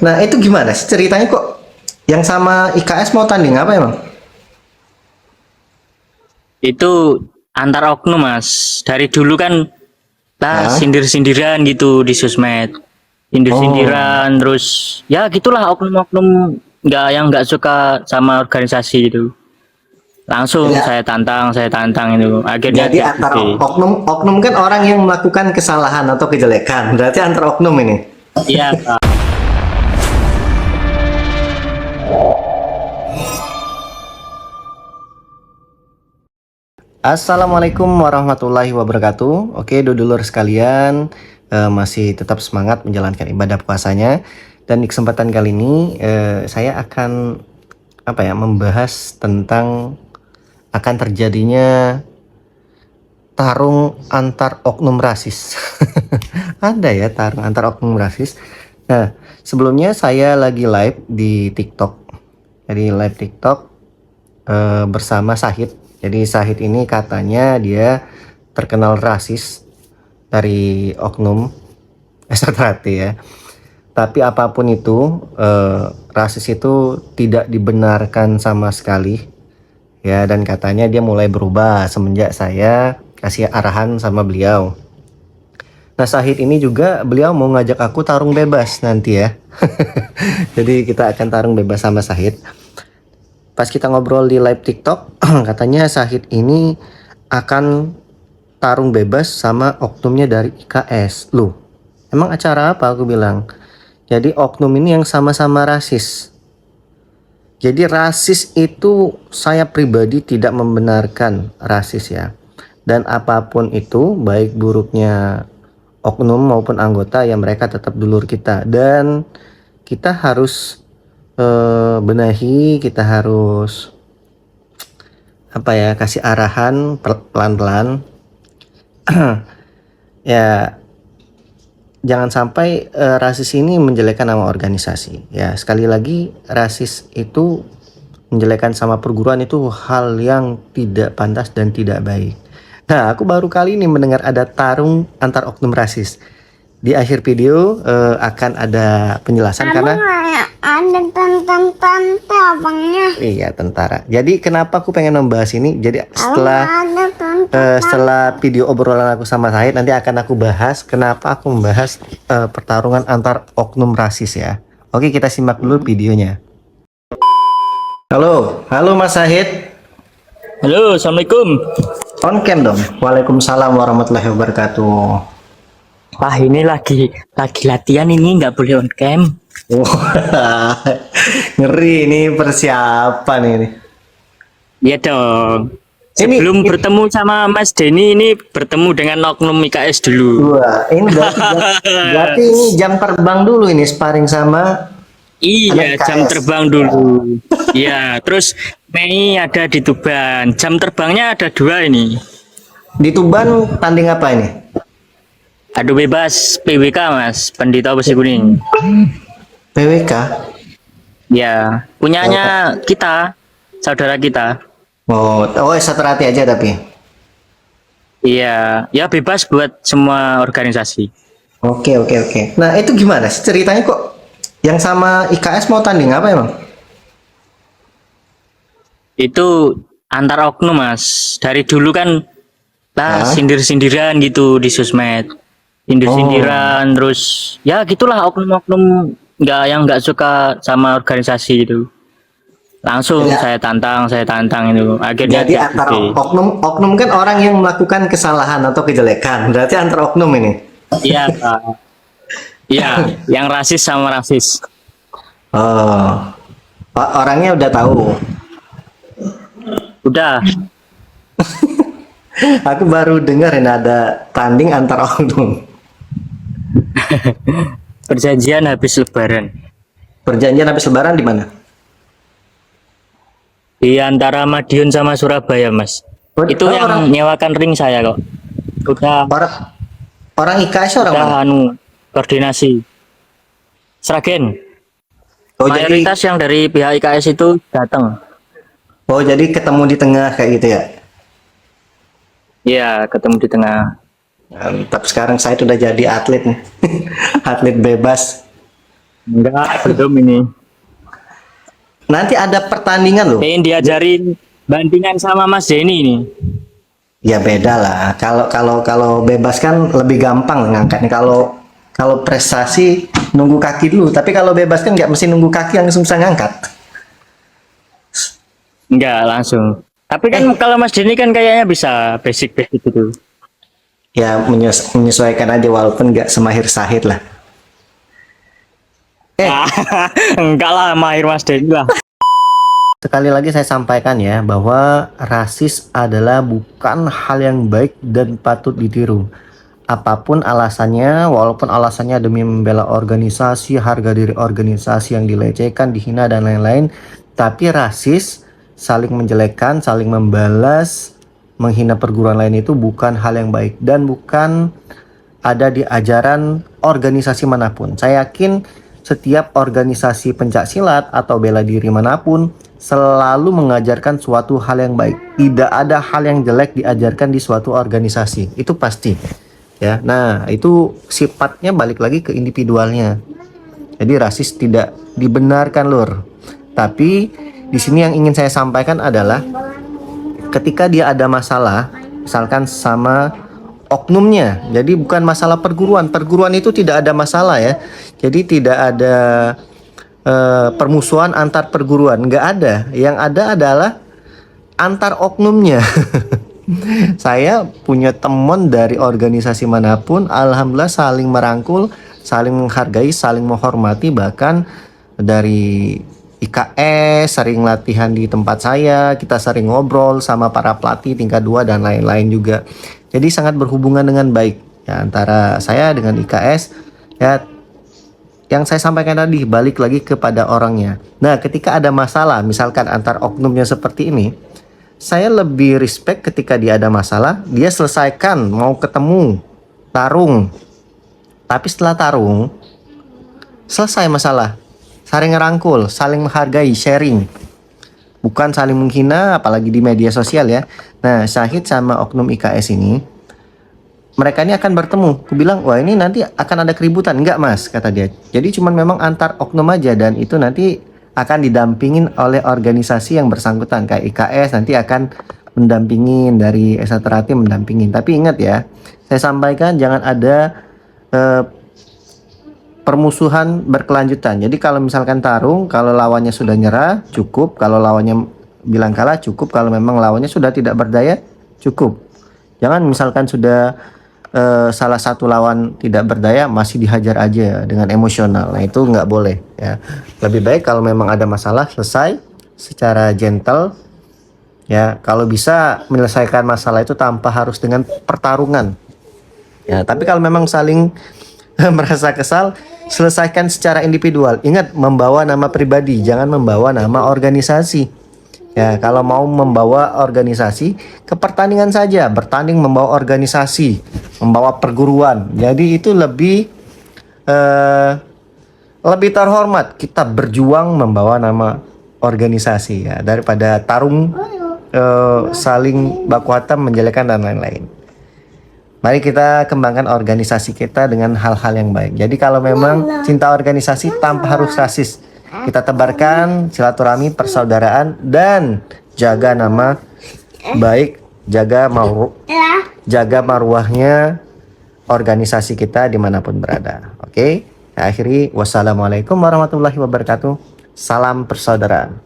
Nah, itu gimana sih ceritanya kok yang sama IKS mau tanding apa emang? Itu antar oknum mas. Dari dulu kan lah Hah? sindir-sindiran gitu di sosmed. Oh, Sindir-sindiran terus ya gitulah oknum-oknum nggak suka sama organisasi itu. Langsung jadi, saya tantang itu. Akhirnya jadi antara terbukti. oknum kan orang yang melakukan kesalahan atau kejelekan. Berarti antara oknum ini. Iya, Assalamualaikum warahmatullahi wabarakatuh. Oke, dulur sekalian, masih tetap semangat menjalankan ibadah puasanya. Dan di kesempatan kali ini saya akan membahas tentang akan terjadinya tarung antar oknum rasis. Ada ya tarung antar oknum rasis. Nah, sebelumnya saya lagi live di TikTok. Jadi live TikTok bersama Sahid. Jadi Sahid ini katanya dia terkenal rasis dari oknum SRT ya. Tapi apapun itu, rasis itu tidak dibenarkan sama sekali ya, dan katanya dia mulai berubah semenjak saya kasih arahan sama beliau. Nah, Sahid ini juga beliau mau ngajak aku tarung bebas nanti ya. Jadi kita akan tarung bebas sama Sahid. Pas kita ngobrol di live TikTok, katanya Sahid ini akan tarung bebas sama oknumnya dari IKS. Loh, emang acara apa? Aku bilang. Jadi oknum ini yang sama-sama rasis. Jadi rasis itu saya pribadi tidak membenarkan rasis ya. Dan apapun itu, baik buruknya oknum maupun anggota, ya mereka tetap dulur kita. Dan kita harus benahi, kita harus kasih arahan pelan-pelan. Ya, jangan sampai rasis ini menjelekkan nama organisasi. Ya, sekali lagi rasis itu menjelekkan sama perguruan itu hal yang tidak pantas dan tidak baik. Nah, aku baru kali ini mendengar ada tarung antar oknum rasis. Di akhir video akan ada penjelasan karena Ada tante abangnya. iya tentara. Jadi kenapa aku pengen membahas ini? Jadi Ada tante. setelah video obrolan aku sama Said, nanti akan aku bahas kenapa aku membahas pertarungan antar oknum rasis ya. Oke, kita simak dulu videonya. Halo, halo Mas Sahid. halo, assalamualaikum. On cam dong. Waalaikumsalam warahmatullahi wabarakatuh. Wah ini lagi latihan ini nggak boleh on cam. Wah, ngeri ini persiapan ini. Iya dong. Ini, Sebelum bertemu sama Mas Denny ini bertemu dengan oknum IKS dulu. wah, ini berarti ini jam terbang dulu ini sparring sama anak Iya, jam IKS. terbang dulu. Iya, terus Mei ada di Tuban. Jam terbangnya ada dua ini. Di Tuban tanding apa ini? Adu bebas PWK Mas, Pendeta Besi Kuning. PWK. Ya, punyanya kita, saudara kita. Oh, oh satu hati aja tapi. Iya, ya bebas buat semua organisasi. Oke, oke, oke. Nah, itu gimana sih ceritanya kok yang sama IKS mau tanding apa emang? Itu antar oknum Mas. Dari dulu kan lah Hah? sindir-sindiran gitu di sosmed. Oh, Sindir-sindiran terus ya gitulah oknum-oknum nggak suka sama organisasi itu. Langsung jadi, saya tantang itu. Akhirnya jadi antara terbukti. oknum kan orang yang melakukan kesalahan atau kejelekan. Berarti antara oknum ini. Iya, Pak. Iya, yang rasis sama rasis. Oh, orangnya udah tahu. Udah, Aku baru dengar ini ada tanding antara oknum. perjanjian habis lebaran. Perjanjian habis lebaran di mana? Di antara Madiun sama Surabaya, Mas. Oh, Itu oh, yang nyewakan ring saya kok. Udah orang orang IKS orang udah mana? koordinasi. Sragen. Oh, jadi Mayoritas yang dari pihak IKS itu datang. ketemu di tengah kayak gitu ya. Iya, ketemu di tengah. Mantap, sekarang saya sudah jadi atlet nih. Atlet bebas. Enggak, belum ini. Nanti ada pertandingan loh. Pengen diajarin bandingan sama Mas Denny nih. Ya beda lah. Kalau bebas kan lebih gampang ngangkatnya. Kalau prestasi nunggu kaki dulu. Tapi kalau bebas kan nggak mesti nunggu kaki, langsung bisa ngangkat. Enggak, langsung. Tapi kan kalau Mas Denny kan kayaknya bisa basic-basic gitu. Ya menyesuaikan aja walaupun nggak semahir Sahid lah. Enggak lah, mahir Mas Denny lah. Sekali lagi saya sampaikan ya bahwa rasis adalah bukan hal yang baik dan patut ditiru. Apapun alasannya, walaupun alasannya demi membela organisasi, harga diri organisasi yang dilecehkan, dihina dan lain-lain, tapi rasis, saling menjelekkan, saling membalas, menghina perguruan lain itu bukan hal yang baik dan bukan ada di ajaran organisasi manapun. Saya yakin setiap organisasi pencak silat atau bela diri manapun selalu mengajarkan suatu hal yang baik. Tidak ada hal yang jelek diajarkan di suatu organisasi. Itu pasti. Ya. Nah, itu sifatnya balik lagi ke individualnya. Jadi rasis tidak dibenarkan, Lur. Tapi di sini yang ingin saya sampaikan adalah ketika dia ada masalah, misalkan sama oknumnya. Jadi bukan masalah perguruan. Perguruan itu tidak ada masalah ya. Jadi tidak ada permusuhan antar perguruan. Nggak ada. Yang ada adalah antar oknumnya. Saya punya teman dari organisasi manapun, alhamdulillah saling merangkul, saling menghargai, saling menghormati. Bahkan dari IKS sering latihan di tempat saya, kita sering ngobrol sama para pelatih tingkat 2 dan lain-lain juga. Jadi sangat berhubungan dengan baik ya, antara saya dengan IKS ya. Yang saya sampaikan tadi balik lagi kepada orangnya. Nah, ketika ada masalah misalkan antar oknumnya seperti ini, saya lebih respect ketika dia ada masalah, dia selesaikan, mau ketemu, tarung. Tapi setelah tarung, selesai masalah. Saling ngerangkul, saling menghargai, sharing. Bukan saling menghina, apalagi di media sosial ya. Nah, Syahid sama oknum IKS ini, mereka ini akan bertemu. Aku bilang, wah ini nanti akan ada keributan. Enggak mas, kata dia. Jadi cuman memang antar oknum aja. Dan itu nanti akan didampingin oleh organisasi yang bersangkutan. Kayak IKS nanti akan mendampingin, dari Esaterati mendampingin. Tapi ingat ya, saya sampaikan jangan ada permusuhan berkelanjutan. Jadi kalau misalkan tarung, kalau lawannya sudah nyerah, cukup. Kalau lawannya bilang kalah, cukup. Kalau memang lawannya sudah tidak berdaya, cukup. Jangan misalkan sudah salah satu lawan tidak berdaya masih dihajar aja dengan emosional. Nah itu nggak boleh ya. Lebih baik kalau memang ada masalah selesai secara gentle ya. Kalau bisa menyelesaikan masalah itu tanpa harus dengan pertarungan ya. Tapi kalau memang saling merasa kesal, selesaikan secara individual. Ingat, membawa nama pribadi, jangan membawa nama organisasi. Ya, kalau mau membawa organisasi ke pertandingan saja, bertanding membawa organisasi, membawa perguruan. Jadi itu lebih terhormat. Kita berjuang membawa nama organisasi ya, daripada tarung saling baku hantam, menjelekkan dan lain-lain. Mari kita kembangkan organisasi kita dengan hal-hal yang baik. Jadi kalau memang cinta organisasi tanpa harus rasis, kita tebarkan silaturahmi, persaudaraan, dan jaga nama baik, jaga marwahnya organisasi kita dimanapun berada. Oke, akhiri wassalamualaikum warahmatullahi wabarakatuh. Salam persaudaraan.